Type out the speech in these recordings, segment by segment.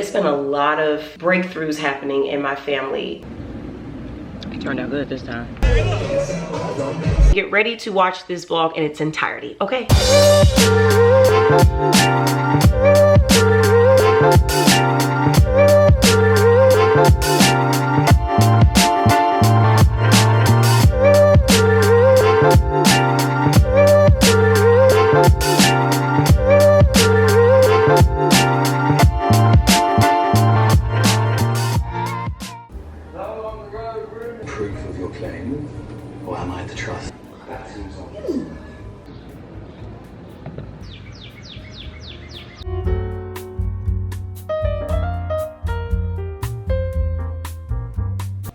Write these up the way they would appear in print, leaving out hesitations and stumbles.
it's been a lot of breakthroughs happening in my family. It turned out good this time. Get ready to watch this vlog in its entirety, okay? Proof of your claim, or am I the trust? That seems obvious.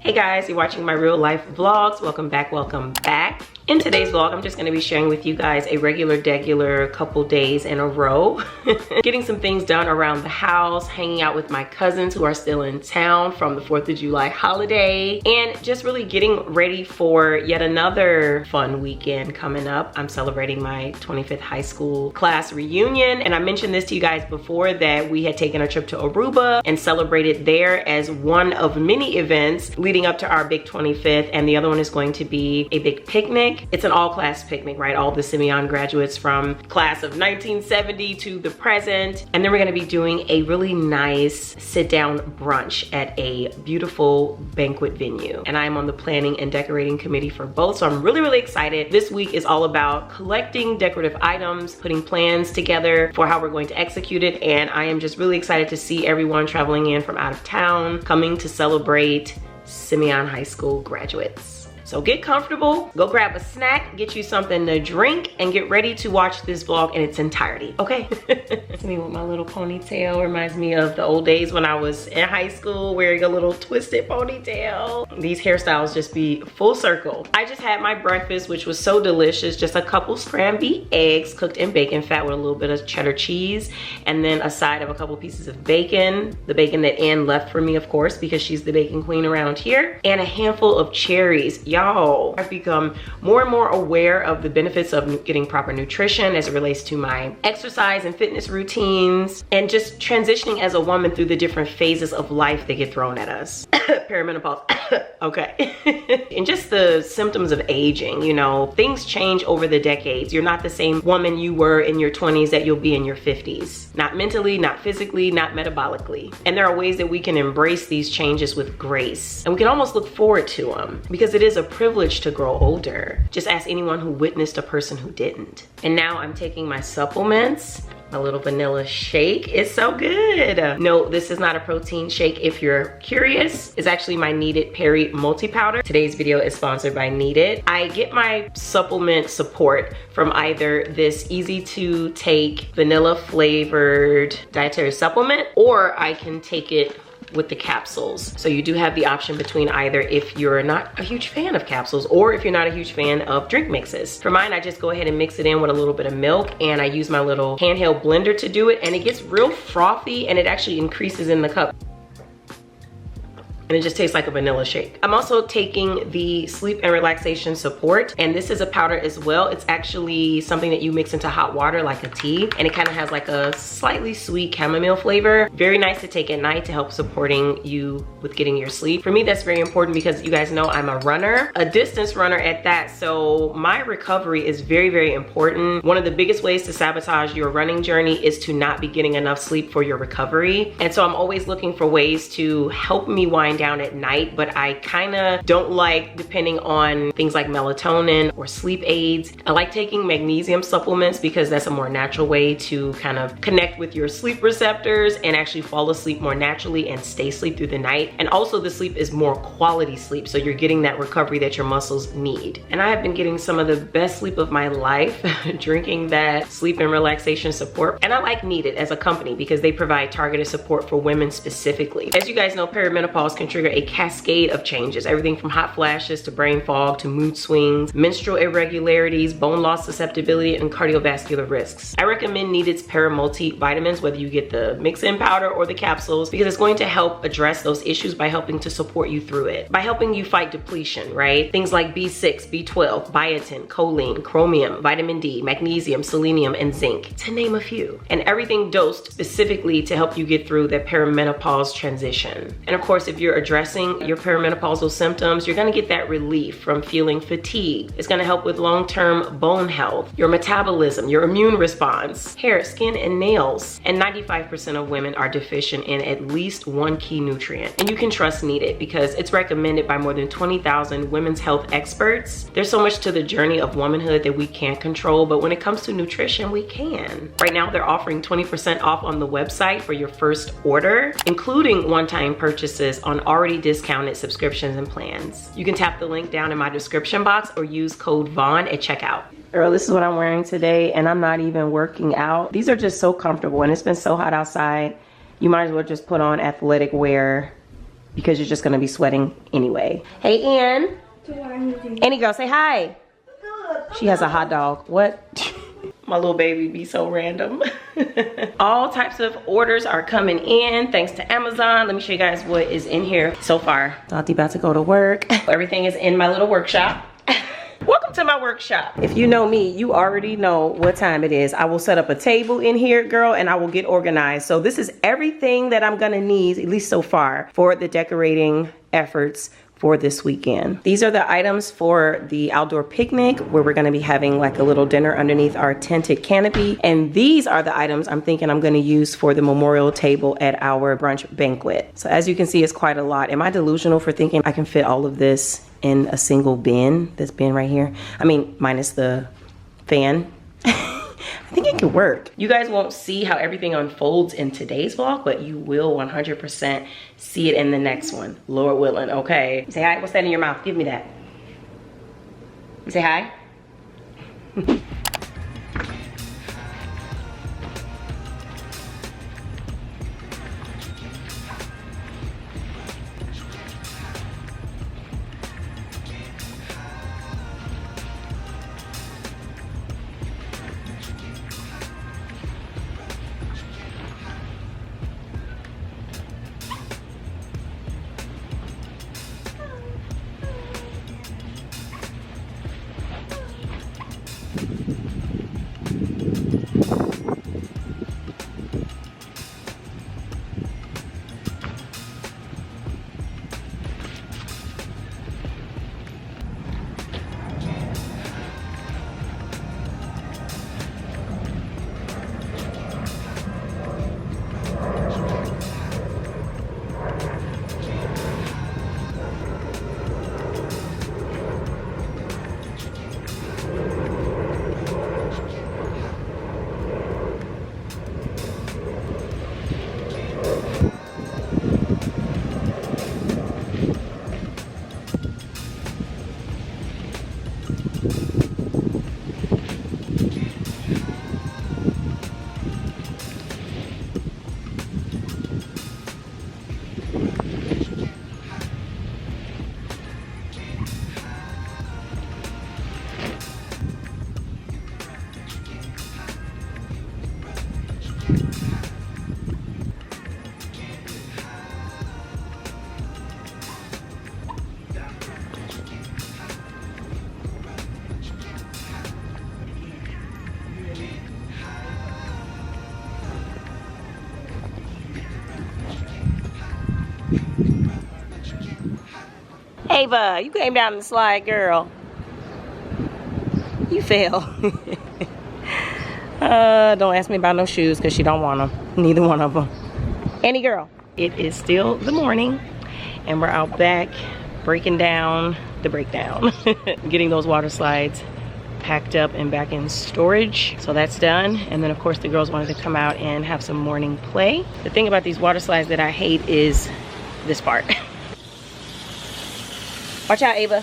Hey guys, you're watching my real life vlogs. Welcome back, welcome back. In today's vlog, I'm just gonna be sharing with you guys a regular couple days in a row. Getting some things done around the house, hanging out with my cousins who are still in town from the 4th of July holiday, and just really getting ready for yet another fun weekend coming up. I'm celebrating my 25th high school class reunion, and I mentioned this to you guys before that we had taken a trip to Aruba and celebrated there as one of many events leading up to our big 25th, and the other one is going to be a big picnic. It's an all-class picnic, right? All the MsVaughnOn graduates from class of 1970 to the present. And then we're gonna be doing a really nice sit-down brunch at a beautiful banquet venue. And I'm on the planning and decorating committee for both, so I'm really excited. This week is all about collecting decorative items, putting plans together for how we're going to execute it, and I am just really excited to see everyone traveling in from out of town, coming to celebrate MsVaughnOn High School graduates. So get comfortable, go grab a snack, get you something to drink, and get ready to watch this vlog in its entirety, okay? It's me with my little ponytail. Reminds me of the old days when I was in high school wearing a little twisted ponytail. These hairstyles just be full circle. I just had my breakfast, which was so delicious. Just a couple scrambled eggs cooked in bacon fat with a little bit of cheddar cheese, and then a side of a couple pieces of bacon. The bacon that Ann left for me, of course, because she's the bacon queen around here, and a handful of cherries. Y'all, I've become more and more aware of the benefits of getting proper nutrition as it relates to my exercise and fitness routines, and just transitioning as a woman through the different phases of life that get thrown at us. Perimenopause, okay. And just the symptoms of aging, you know, things change over the decades. You're not the same woman you were in your 20s that you'll be in your 50s. Not mentally, not physically, not metabolically. And there are ways that we can embrace these changes with grace. And we can almost look forward to them, because it is a privilege to grow older. Just ask anyone who witnessed a person who didn't. And now I'm taking my supplements. My little vanilla shake is so good. No, this is not a protein shake if you're curious. It's actually my Kneaded Peri multi-powder. Today's video is sponsored by Kneaded. I get my supplement support from either this easy to take vanilla flavored dietary supplement, or I can take it with the capsules. So you do have the option between either if you're not a huge fan of capsules, or if you're not a huge fan of drink mixes. For mine, I just go ahead and mix it in with a little bit of milk, and I use my little handheld blender to do it, and it gets real frothy, and it actually increases in the cup. And it just tastes like a vanilla shake. I'm also taking the sleep and relaxation support, and this is a powder as well. It's actually something that you mix into hot water like a tea, and it kind of has like a slightly sweet chamomile flavor. Very nice to take at night to help supporting you with getting your sleep. For me, that's very important because you guys know I'm a runner, a distance runner at that, so my recovery is very important. One of the biggest ways to sabotage your running journey is to not be getting enough sleep for your recovery, and so I'm always looking for ways to help me wind down at night, but I kind of don't like depending on things like melatonin or sleep aids. I like taking magnesium supplements because that's a more natural way to kind of connect with your sleep receptors and actually fall asleep more naturally and stay asleep through the night. And also the sleep is more quality sleep, so you're getting that recovery that your muscles need. And I have been getting some of the best sleep of my life drinking that sleep and relaxation support. And I like Kneaded as a company because they provide targeted support for women specifically. As you guys know, perimenopause can can trigger a cascade of changes, everything from hot flashes to brain fog to mood swings, menstrual irregularities, bone loss susceptibility, and cardiovascular risks. I recommend Needed's multivitamins, whether you get the mix-in powder or the capsules, because it's going to help address those issues by helping to support you through it, by helping you fight depletion, right? Things like B6, B12, biotin, choline, chromium, vitamin D, magnesium, selenium, and zinc, to name a few. And everything dosed specifically to help you get through that perimenopause transition. And of course, if you're addressing your perimenopausal symptoms, you're gonna get that relief from feeling fatigued. It's gonna help with long-term bone health, your metabolism, your immune response, hair, skin, and nails. And 95% of women are deficient in at least one key nutrient. And you can trust Needed because it's recommended by more than 20,000 women's health experts. There's so much to the journey of womanhood that we can't control, but when it comes to nutrition, we can. Right now, they're offering 20% off on the website for your first order, including one-time purchases on already discounted subscriptions and plans. You can tap the link down in my description box or use code Vaughn at checkout. Girl, this is what I'm wearing today, and I'm not even working out. These are just so comfortable, and it's been so hot outside. You might as well just put on athletic wear because you're just gonna be sweating anyway. Hey, Ann. Annie girl, say hi. She has a hot dog. What? My little baby be so random. All types of orders are coming in thanks to Amazon. Let me show you guys what is in here so far. Dottie about to go to work. Everything is in my little workshop. Welcome to my workshop. If you know me, you already know what time it is. I will set up a table in here, girl, and I will get organized. So this is everything that I'm gonna need, at least so far, for the decorating efforts for this weekend. These are the items for the outdoor picnic where we're gonna be having like a little dinner underneath our tented canopy. And these are the items I'm thinking I'm gonna use for the memorial table at our brunch banquet. So as you can see, it's quite a lot. Am I delusional for thinking I can fit all of this in a single bin? This bin right here. I mean, minus the fan. I think it could work. You guys won't see how everything unfolds in today's vlog, but you will 100% see it in the next one, Lord willing, okay? Say hi, what's that in your mouth? Give me that. Say hi. Ava, you came down the slide, girl. You fell. Don't ask me about no shoes because she don't want them. Neither one of them. Annie girl. It is still the morning and we're out back breaking down the breakdown. Getting those water slides packed up and back in storage. So that's done. And then of course the girls wanted to come out and have some morning play. The thing about these water slides that I hate is this part. Watch out, Ava.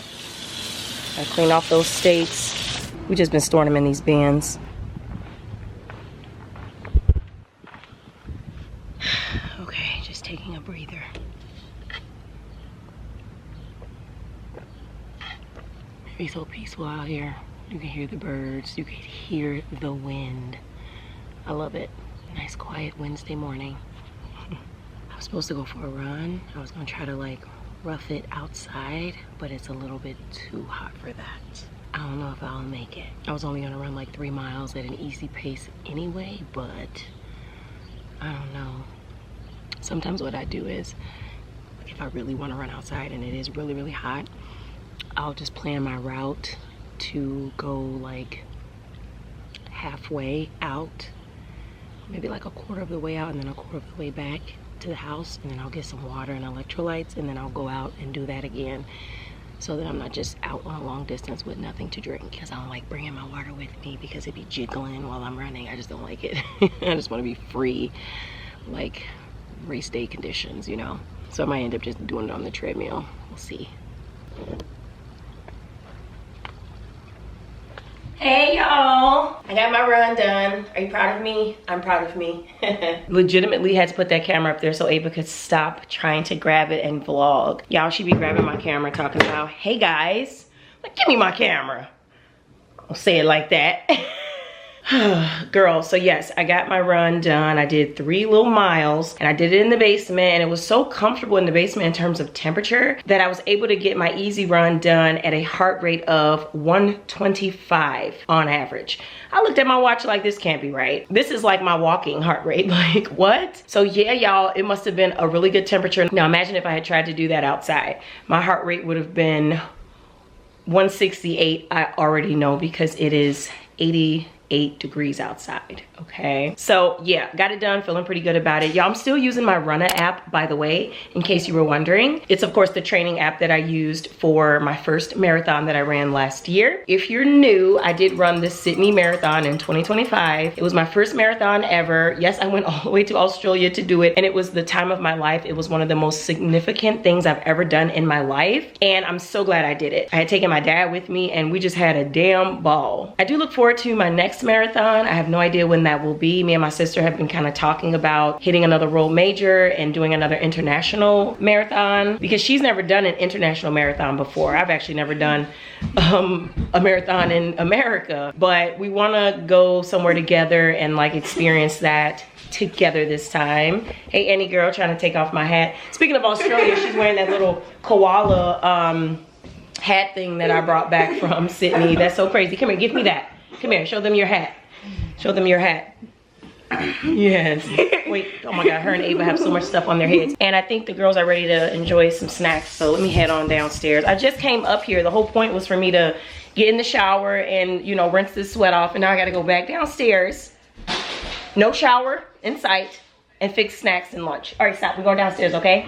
I clean off those stakes. We just been storing them in these bins. Okay, just taking a breather. be so peaceful out here. You can hear the birds, you can hear the wind. I love it. Nice quiet Wednesday morning. I was supposed to go for a run. I was gonna try to like rough it outside, but it's a little bit too hot for that. I don't know if I'll make it. I was only gonna run like 3 miles at an easy pace anyway, but I don't know. Sometimes what I do is, if I really wanna run outside and it is really, really hot, I'll just plan my route to go like halfway out, maybe like a quarter of the way out and then a quarter of the way back to the house, and then I'll get some water and electrolytes, and then I'll go out and do that again, so that I'm not just out on a long distance with nothing to drink, because I don't like bringing my water with me because it be jiggling while I'm running. I just don't like it. I just want to be free, like race day conditions, you know. So I might end up just doing it on the treadmill. We'll see. Hey y'all, I got my run done. Are you proud of me? I'm proud of me. Legitimately had to put that camera up there so Ava could stop trying to grab it and vlog. Y'all, she be grabbing my camera talking about, hey guys, like, give me my camera. I'll say it like that. Girl, so yes, I got my run done. I did 3 little miles and I did it in the basement, and it was so comfortable in the basement in terms of temperature that I was able to get my easy run done at a heart rate of 125 on average. I looked at my watch like, this can't be right. This is like my walking heart rate, like what? So yeah, y'all, it must have been a really good temperature. Now imagine if I had tried to do that outside. My heart rate would have been 168, I already know, because it is 88 degrees outside, okay? So yeah, got it done, feeling pretty good about it. Y'all, I'm still using my Runner app, by the way, in case you were wondering. It's of course the training app that I used for my first marathon that I ran last year. If you're new, I did run the Sydney Marathon in 2025. It was my first marathon ever. Yes, I went all the way to Australia to do it, and it was the time of my life. It was one of the most significant things I've ever done in my life, and I'm so glad I did it. I had taken my dad with me, and we just had a damn ball. I do look forward to my next marathon. I have no idea when that will be. Me and my sister have been kind of talking about hitting another world major and doing another international marathon, because she's never done an international marathon before. I've actually never done a marathon in America, but we want to go somewhere together and like experience that together this time. Hey, Annie girl, trying to take off my hat. Speaking of Australia, she's wearing that little koala hat thing that I brought back from Sydney. That's so crazy. Come here, give me that. Come here, show them your hat. Show them your hat. Yes. Wait, oh my God, her and Ava have so much stuff on their heads. And I think the girls are ready to enjoy some snacks. So let me head on downstairs. I just came up here. The whole point was for me to get in the shower and, you know, rinse this sweat off. And now I gotta go back downstairs. No shower in sight, and fix snacks and lunch. All right, stop, we're going downstairs, okay?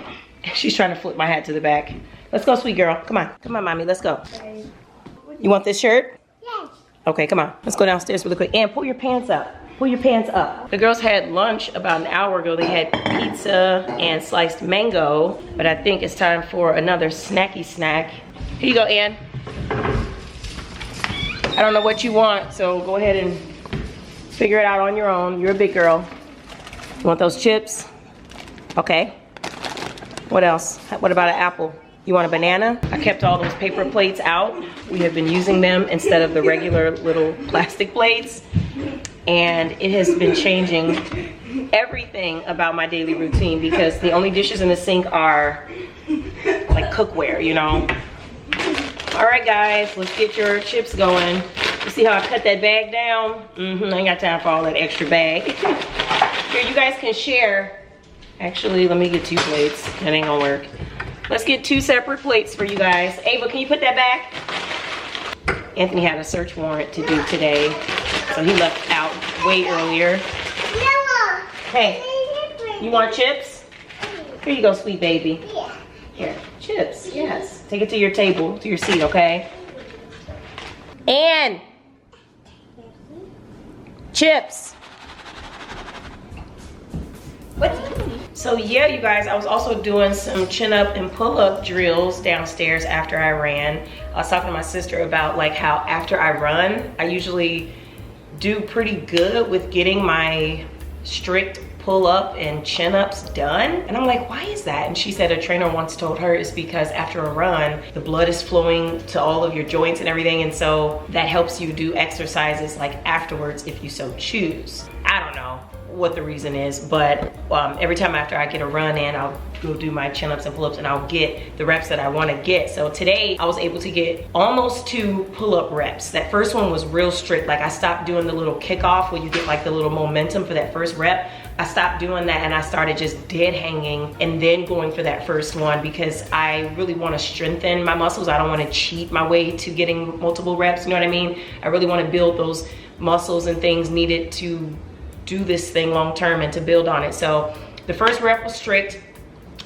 She's trying to flip my hat to the back. Let's go, sweet girl. Come on, mommy, let's go. You want this shirt? Yes. Okay, come on. Let's go downstairs really quick. And pull your pants up. Pull your pants up. The girls had lunch about an hour ago. They had pizza and sliced mango, but I think it's time for another snacky snack. Here you go, Ann. I don't know what you want, so go ahead and figure it out on your own. You're a big girl. You want those chips? Okay. What else? What about an apple? You want a banana? I kept all those paper plates out. We have been using them instead of the regular little plastic plates. And it has been changing everything about my daily routine, because the only dishes in the sink are like cookware, you know? All right, guys, let's get your chips going. You see how I cut that bag down? I ain't got time for all that extra bag. Here, you guys can share. Actually, let me get 2 plates. That ain't gonna work. Let's get 2 separate plates for you guys. Ava, can you put that back? Anthony had a search warrant to do today, so he left out way earlier. Hey, you want chips? Here you go, sweet baby. Here, chips, yes. Take it to your table, to your seat, okay? And chips. So yeah, you guys, I was also doing some chin up and pull up drills downstairs after I ran. I was talking to my sister about like how after I run, I usually do pretty good with getting my strict pull-up and chin-ups done. And I'm like, why is that? And she said a trainer once told her it's because after a run, the blood is flowing to all of your joints and everything, and so that helps you do exercises like afterwards if you so choose. I don't know what the reason is, but every time after I get a run in, I'll go do my chin-ups and pull-ups and I'll get the reps that I want to get. So today I was able to get almost 2 pull-up reps. That first one was real strict. Like I stopped doing the little kickoff where you get like the little momentum for that first rep. I stopped doing that and I started just dead hanging and then going for that first one because I really want to strengthen my muscles. I don't want to cheat my way to getting multiple reps, you know what I mean? I really want to build those muscles and things needed to do this thing long term and to build on it. So the first rep was strict,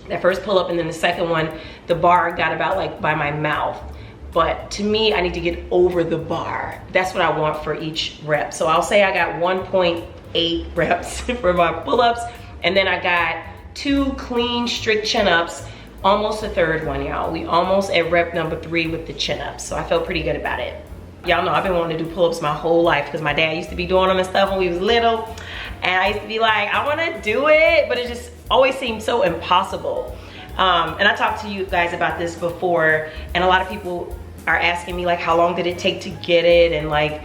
that first pull up, and then the second one, the bar got about like by my mouth. But to me, I need to get over the bar. That's what I want for each rep. So I'll say I got 1.8 reps for my pull-ups, and then I got 2 clean strict chin-ups, almost a third one, y'all. We almost at rep number 3 with the chin-ups, so I felt pretty good about it. Y'all know I've been wanting to do pull-ups my whole life because my dad used to be doing them and stuff when we was little. And I used to be like, I want to do it, but it just always seemed so impossible. And I talked to you guys about this before, and a lot of people are asking me like, how long did it take to get it, and like,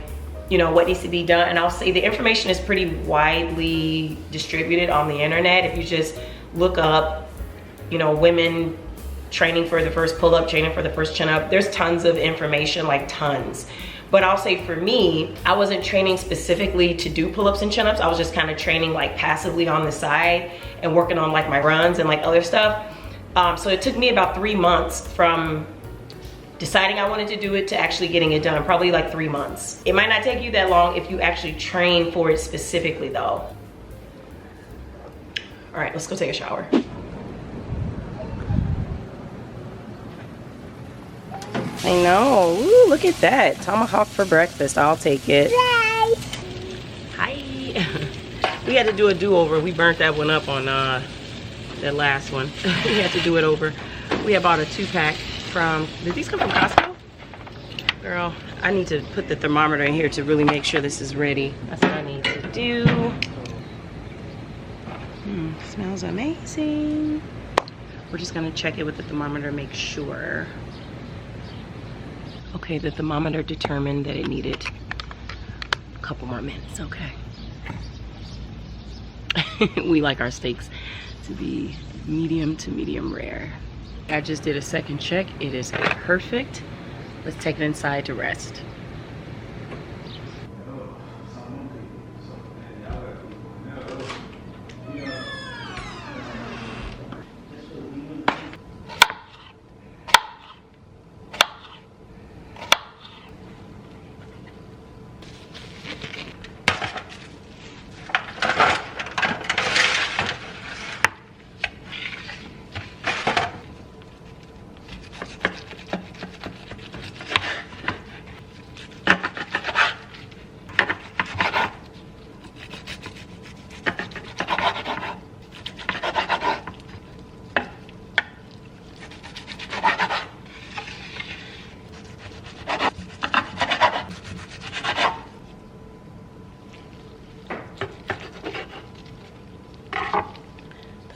you know, what needs to be done. And I'll say the information is pretty widely distributed on the internet. If you just look up, you know, women training for the first pull-up, training for the first chin-up, there's tons of information, like tons. But I'll say for me, I wasn't training specifically to do pull-ups and chin-ups. I was just kind of training like passively on the side and working on like my runs and like other stuff. So it took me about 3 months from deciding I wanted to do it to actually getting it done, probably like 3 months. It might not take you that long if you actually train for it specifically though. All right, let's go take a shower. I know. Ooh, look at that. Tomahawk for breakfast. I'll take it. Hi. We had to do a do-over. We burnt that one up on that last one. We had to do it over. We had bought a 2-pack from, did these come from Costco? Girl, I need to put the thermometer in here to really make sure this is ready. That's what I need to do. Smells amazing. We're just gonna check it with the thermometer, make sure. Okay, the thermometer determined that it needed a couple more minutes, okay. We like our steaks to be medium to medium rare. I just did a second check. It is perfect. Let's take it inside to rest.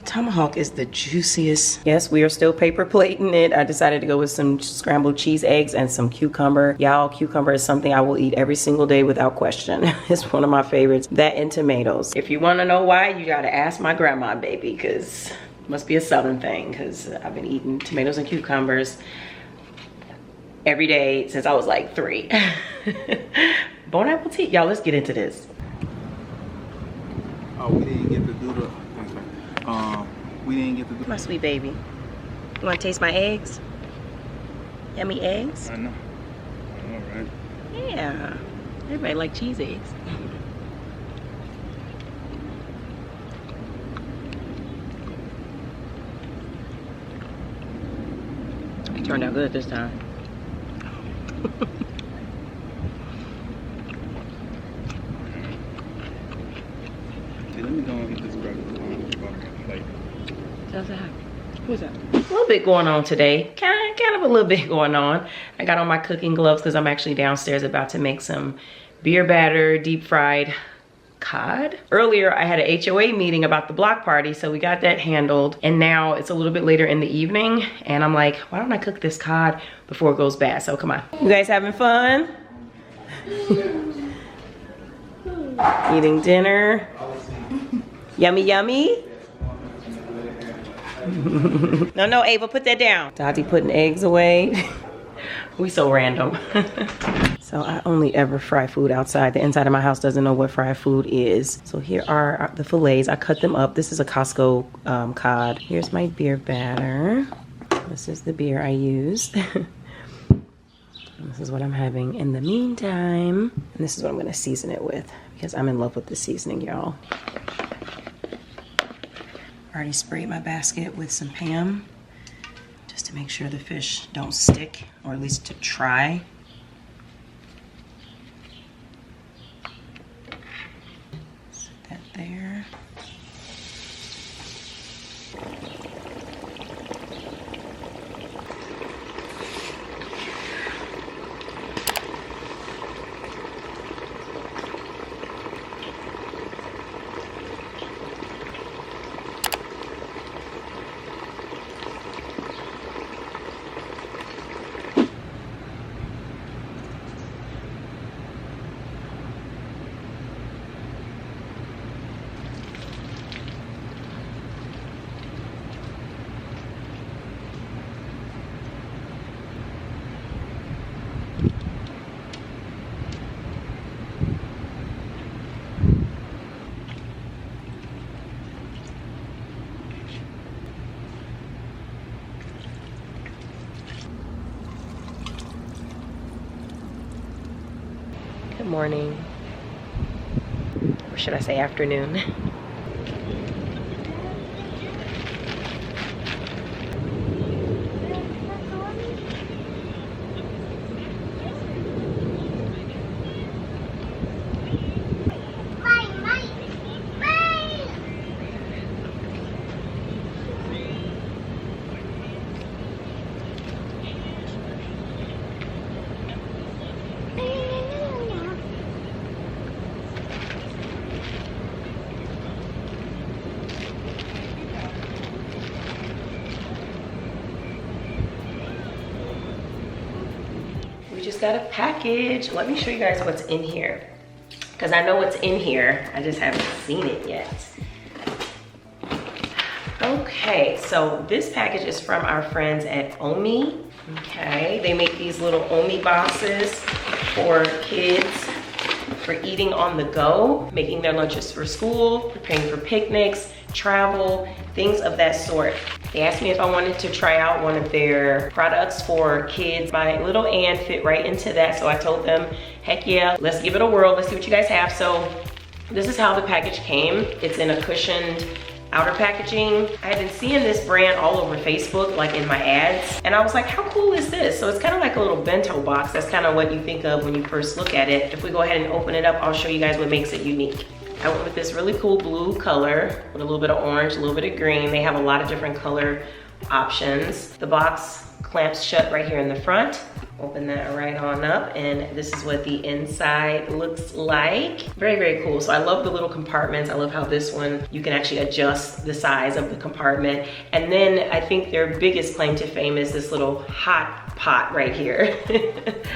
Tomahawk is the juiciest. Yes, we are still paper plating it. I decided to go with some scrambled cheese eggs and some cucumber. Y'all, cucumber is something I will eat every single day without question. It's one of my favorites. That and tomatoes. If you want to know why, you gotta ask my grandma, baby, because it must be a southern thing, because I've been eating tomatoes and cucumbers every day since I was like 3. Bon appetit. Y'all, let's get into this. Oh, we didn't get to do the My sweet baby. You want to taste my eggs? Yummy eggs? I know. I know, right? Yeah. Everybody like cheese eggs. It turned out good this time. Hey, let me go and get this breakfast. Who's that? A little bit going on today. Kind of a little bit going on. I got on my cooking gloves because I'm actually downstairs about to make some beer batter, deep fried cod. Earlier, I had an HOA meeting about the block party, so we got that handled. And now it's a little bit later in the evening, and I'm like, why don't I cook this cod before it goes bad? So come on. You guys having fun? Eating dinner. Yummy, yummy. No, Ava, put that down. Dottie putting eggs away. We so random. So I only ever fry food outside. The inside of my house doesn't know what fried food is. So here are the fillets. I cut them up. This is a Costco cod. Here's my beer batter. This is the beer I used. This is what I'm having in the meantime. And this is what I'm gonna season it with because I'm in love with the seasoning, y'all. Already sprayed my basket with some Pam just to make sure the fish don't stick, or at least to try. Set that there. Good morning, or should I say afternoon. Just got a package. Let me show you guys what's in here, because I know what's in here, I just haven't seen it yet. Okay, so this package is from our friends at OMIE. Okay, they make these little OMIE boxes for kids for eating on the go, making their lunches for school, preparing for picnics, travel, things of that sort. They asked me if I wanted to try out one of their products for kids. My little Ann fit right into that, so I told them, heck yeah, let's give it a whirl. Let's see what you guys have. So this is how the package came. It's in a cushioned outer packaging. I had been seeing this brand all over Facebook, like in my ads, and I was like, how cool is this? So it's kind of like a little bento box. That's kind of what you think of when you first look at it. If we go ahead and open it up, I'll show you guys what makes it unique. I went with this really cool blue color with a little bit of orange, a little bit of green. They have a lot of different color options. The box clamps shut right here in the front. Open that right on up, and this is what the inside looks like. Very, very cool. So I love the little compartments. I love how this one, you can actually adjust the size of the compartment. And then I think their biggest claim to fame is this little hot pot right here.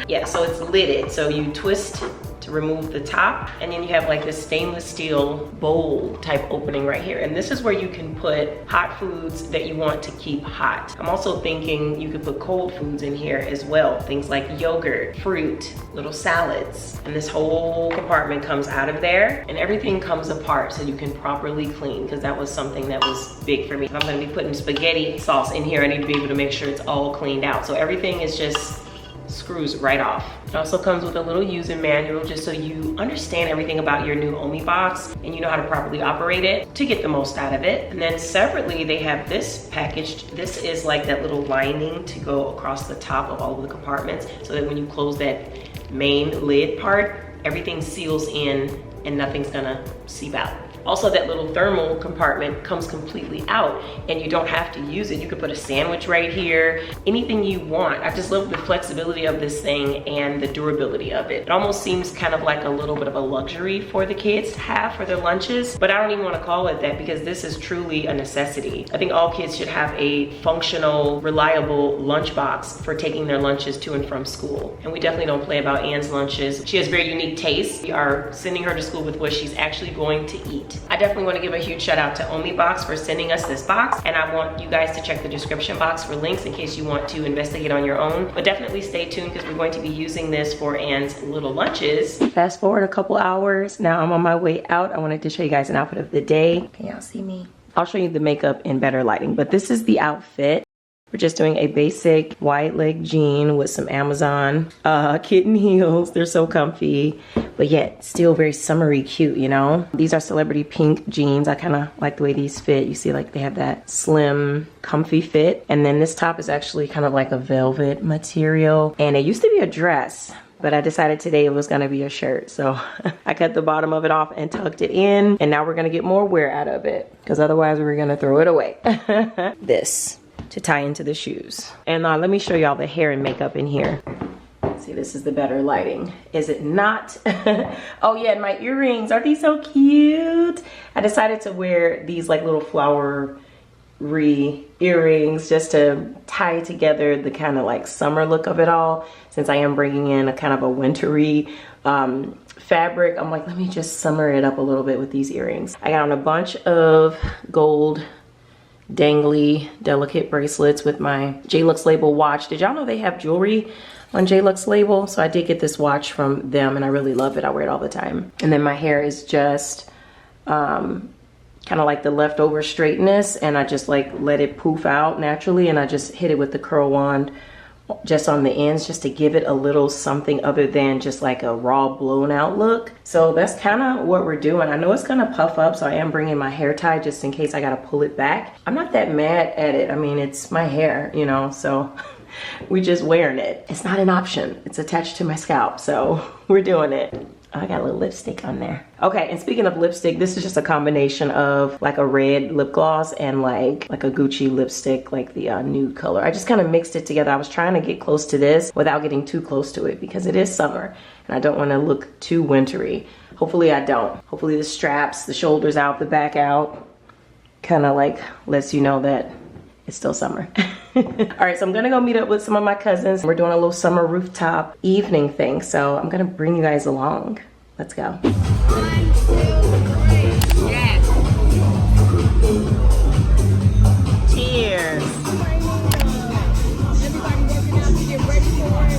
Yeah, so it's lidded. So you twist to remove the top, and then you have like this stainless steel bowl type opening right here. And this is where you can put hot foods that you want to keep hot. I'm also thinking you could put cold foods in here as well. Things like yogurt, fruit, little salads. And this whole compartment comes out of there, and everything comes apart so you can properly clean, because that was something that was big for me. If I'm gonna be putting spaghetti sauce in here, I need to be able to make sure it's all cleaned out. So everything is just screws right off. It also comes with a little user manual just so you understand everything about your new OMIE box and you know how to properly operate it to get the most out of it. And then separately, they have this packaged. This is like that little lining to go across the top of all of the compartments so that when you close that main lid part, everything seals in and nothing's gonna seep out. Also, that little thermal compartment comes completely out and you don't have to use it. You could put a sandwich right here, anything you want. I just love the flexibility of this thing and the durability of it. It almost seems kind of like a little bit of a luxury for the kids to have for their lunches, but I don't even want to call it that because this is truly a necessity. I think all kids should have a functional, reliable lunchbox for taking their lunches to and from school. And we definitely don't play about Anne's lunches. She has very unique tastes. We are sending her to school with what she's actually going to eat. I definitely want to give a huge shout out to OMIE Box for sending us this box, and I want you guys to check the description box for links in case you want to investigate on your own. But definitely stay tuned because we're going to be using this for Anne's little lunches. Fast forward a couple hours. Now I'm on my way out. I wanted to show you guys an outfit of the day. Can y'all see me? I'll show you the makeup in better lighting, but this is the outfit. We're just doing a basic wide leg jean with some Amazon kitten heels. They're so comfy, but yet still very summery cute, you know? These are celebrity pink jeans. I kind of like the way these fit. You see like they have that slim, comfy fit. And then this top is actually kind of like a velvet material. And it used to be a dress, but I decided today it was gonna be a shirt. So I cut the bottom of it off and tucked it in. And now we're gonna get more wear out of it because otherwise we're gonna throw it away. This to tie into the shoes. And let me show y'all the hair and makeup in here. See, this is the better lighting. Is it not? Oh yeah, and my earrings, aren't these so cute? I decided to wear these like little flowery earrings just to tie together the kind of like summer look of it all. Since I am bringing in a kind of a wintry fabric, I'm like, let me just summer it up a little bit with these earrings. I got on a bunch of gold dangly delicate bracelets with my JLux label watch. Did y'all know they have jewelry on JLux label? So I did get this watch from them and I really love it. I wear it all the time. And then my hair is just kind of like the leftover straightness, and I just like let it poof out naturally, and I just hit it with the curl wand just on the ends just to give it a little something other than just like a raw blown out look. So that's kind of what we're doing. I know it's gonna puff up, so I am bringing my hair tie just in case I gotta pull it back. I'm not that mad at it. I mean, it's my hair, you know, so we just wearing it. It's not an option. It's attached to my scalp, so we're doing it. I got a little lipstick on there. Okay, and speaking of lipstick, this is just a combination of like a red lip gloss and like a Gucci lipstick, like the nude color. I just kind of mixed it together. I was trying to get close to this without getting too close to it because it is summer and I don't want to look too wintry. Hopefully I don't. Hopefully the straps, the shoulders out, the back out, kind of like lets you know that it's still summer. All right, so I'm gonna go meet up with some of my cousins. We're doing a little summer rooftop evening thing, so I'm gonna bring you guys along. Let's go. 1, 2, 3, yes. Cheers. Everybody working out to get ready for it.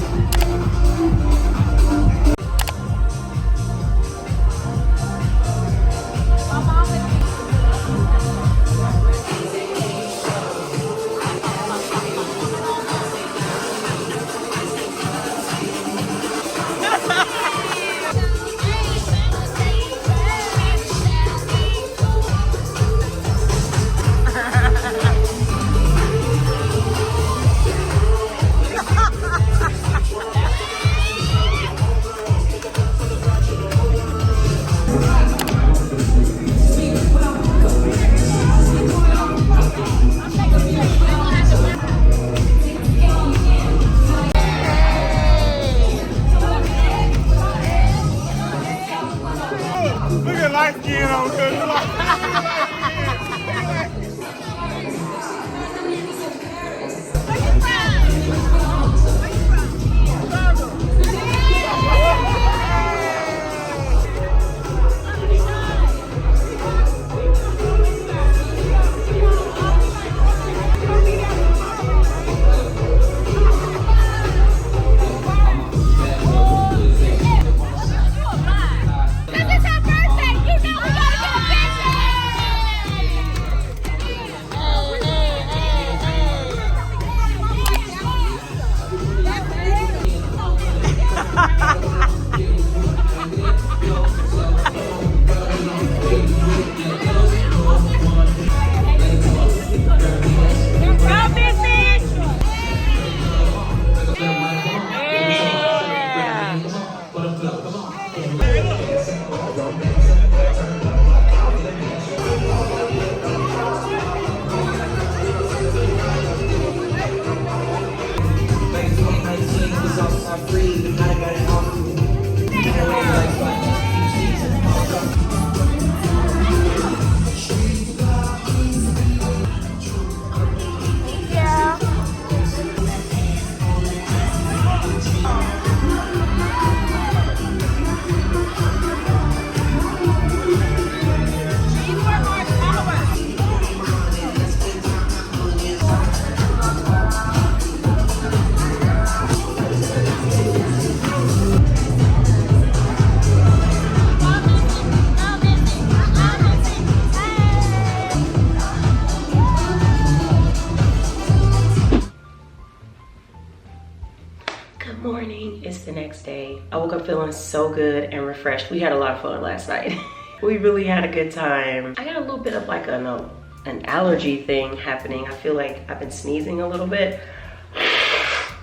Good morning, it's the next day. I woke up feeling so good and refreshed. We had a lot of fun last night. We really had a good time. I got a little bit of like an allergy thing happening. I feel like I've been sneezing a little bit.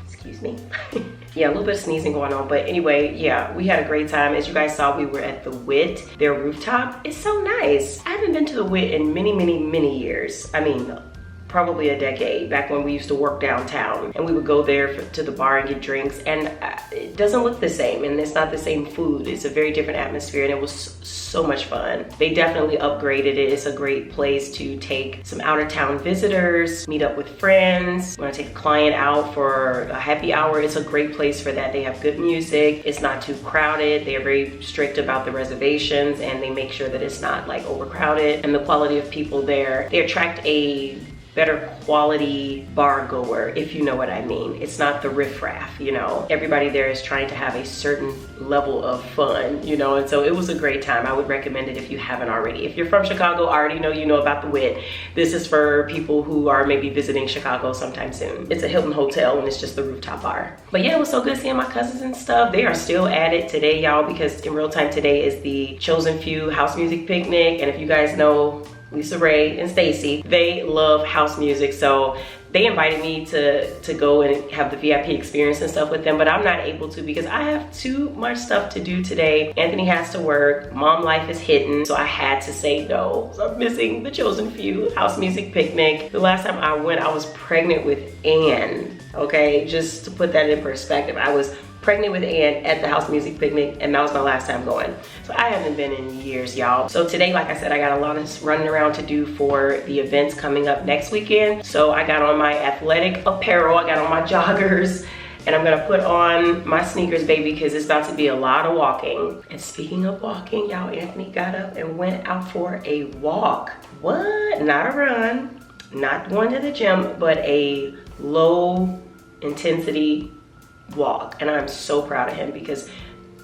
Excuse me. Yeah, a little bit of sneezing going on, but anyway, yeah, we had a great time. As you guys saw, we were at the WIT, their rooftop. It's so nice. I haven't been to the WIT in many years. I mean, probably a decade, back when we used to work downtown and we would go there to the bar and get drinks, and it doesn't look the same and it's not the same food. It's a very different atmosphere and it was so much fun. They definitely upgraded it. It's a great place to take some out of town visitors, meet up with friends. Want to take a client out for a happy hour, it's a great place for that. They have good music, it's not too crowded, they are very strict about the reservations and they make sure that it's not like overcrowded, and the quality of people there, they attract a better quality bar goer, if you know what I mean. It's not the riffraff, you know. Everybody there is trying to have a certain level of fun, you know, and so it was a great time. I would recommend it if you haven't already. If you're from Chicago, I already know you know about the WIT. This is for people who are maybe visiting Chicago sometime soon. It's a Hilton hotel and it's just the rooftop bar. But yeah, it was so good seeing my cousins and stuff. They are still at it today, y'all, because in real time today is the Chosen Few house music picnic. And if you guys know Lisa Ray and Stacy, they love house music, so they invited me to go and have the VIP experience and stuff with them, but I'm not able to because I have too much stuff to do today. Anthony has to work, mom life is hitting, so I had to say no. So I'm missing the Chosen Few house music picnic. The last time I went, I was pregnant with Ann, okay? Just to put that in perspective, I was pregnant with Ann at the house music picnic, and that was my last time going. So I haven't been in years, y'all. So today, like I said, I got a lot of running around to do for the events coming up next weekend. So I got on my athletic apparel, I got on my joggers, and I'm gonna put on my sneakers, baby, because it's about to be a lot of walking. And speaking of walking, y'all, Anthony got up and went out for a walk. What? Not a run, not going to the gym, but a low intensity walk. And I'm so proud of him because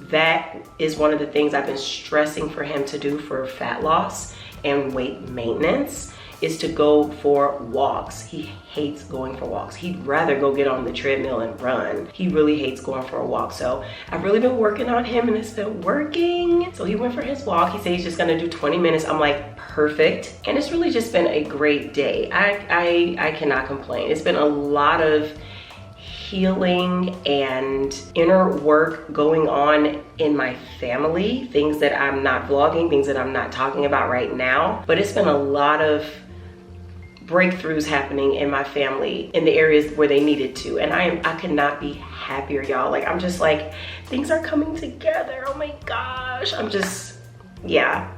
that is one of the things I've been stressing for him to do for fat loss and weight maintenance, is to go for walks. He hates going for walks. He'd rather go get on the treadmill and run. He really hates going for a walk. So I've really been working on him and it's been working. So he went for his walk. He said he's just gonna do 20 minutes. I'm like, perfect. And it's really just been a great day. I cannot complain. It's been a lot of healing and inner work going on in my family, things that I'm not vlogging, things that I'm not talking about right now, but it's been a lot of breakthroughs happening in my family in the areas where they needed to, and I could not be happier, y'all. Like, I'm just like, things are coming together. Oh my gosh, I'm just, yeah,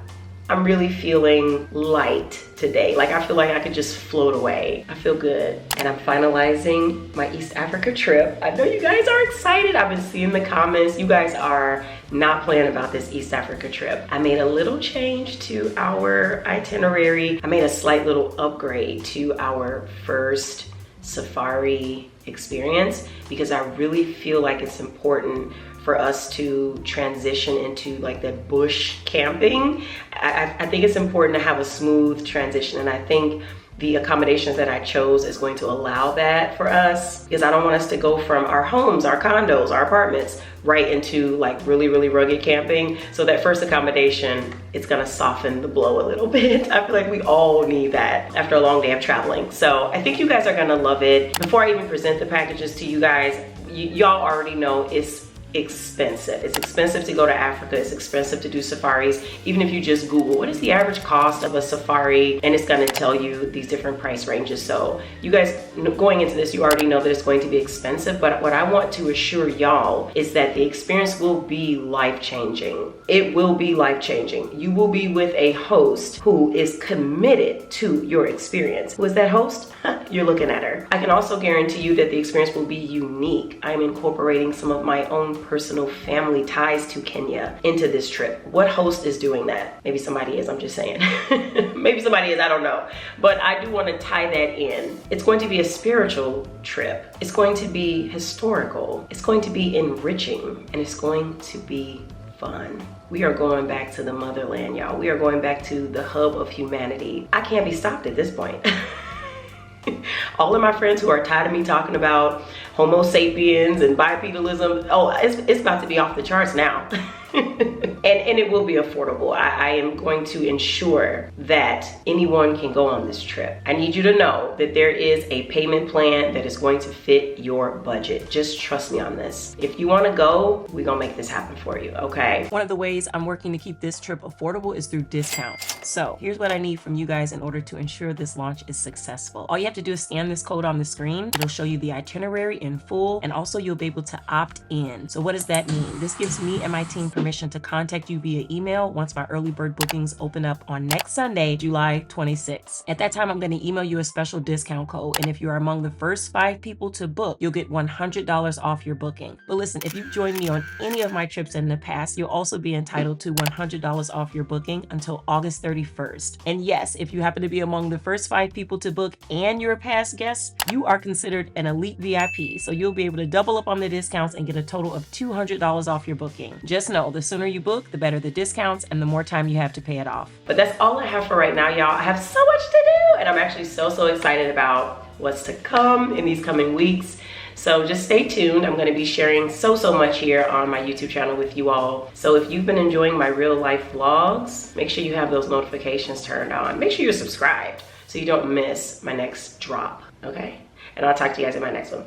I'm really feeling light today. Like, I feel like I could just float away. I feel good. And I'm finalizing my East Africa trip. I know you guys are excited. I've been seeing the comments. You guys are not playing about this East Africa trip. I made a little change to our itinerary. I made a slight little upgrade to our first safari experience because I really feel like it's important for us to transition into like the bush camping. I think it's important to have a smooth transition, and I think the accommodations that I chose is going to allow that for us, because I don't want us to go from our homes, our condos, our apartments, right into like really rugged camping. So that first accommodation, it's gonna soften the blow a little bit. I feel like we all need that after a long day of traveling. So I think you guys are gonna love it. Before I even present the packages to you guys, y'all already know it's expensive. It's expensive to go to Africa. It's expensive to do safaris. Even if you just Google what is the average cost of a safari, and it's going to tell you these different price ranges. So you guys, going into this, you already know that it's going to be expensive, but what I want to assure y'all is that the experience will be life-changing. It will be life-changing. You will be with a host who is committed to your experience. Who is that host? You're looking at her. I can also guarantee you that the experience will be unique. I'm incorporating some of my own personal family ties to Kenya into this trip. What host is doing that? Maybe somebody is, I'm just saying. Maybe somebody is, I don't know. But I do want to tie that in. It's going to be a spiritual trip. It's going to be historical. It's going to be enriching, and it's going to be fun. We are going back to the motherland, y'all. We are going back to the hub of humanity. I can't be stopped at this point. All of my friends who are tired of me talking about Homo sapiens and bipedalism. Oh, it's about to be off the charts now. And it will be affordable. I am going to ensure that anyone can go on this trip. I need you to know that there is a payment plan that is going to fit your budget. Just trust me on this. If you want to go, we're gonna make this happen for you, okay? One of the ways I'm working to keep this trip affordable is through discounts. So here's what I need from you guys in order to ensure this launch is successful. All you have to do is scan this code on the screen. It'll show you the itinerary in full, and also you'll be able to opt in. So what does that mean? This gives me and my team permission to contact you via email once my early bird bookings open up on next Sunday, July 26th. At that time, I'm going to email you a special discount code, and if you are among the first 5 people to book, you'll get $100 off your booking. But listen, if you've joined me on any of my trips in the past, you'll also be entitled to $100 off your booking until August 31st. And yes, if you happen to be among the first 5 people to book and you're a past guest, you are considered an elite VIP, so you'll be able to double up on the discounts and get a total of $200 off your booking. Just know, the sooner you book, the better the discounts and the more time you have to pay it off. But that's all I have for right now, y'all. I have so much to do, and I'm actually so excited about what's to come in these coming weeks. So just stay tuned. I'm going to be sharing so much here on my YouTube channel with you all. So if you've been enjoying my real life vlogs, make sure you have those notifications turned on. Make sure you're subscribed so you don't miss my next drop, okay? And I'll talk to you guys in my next one.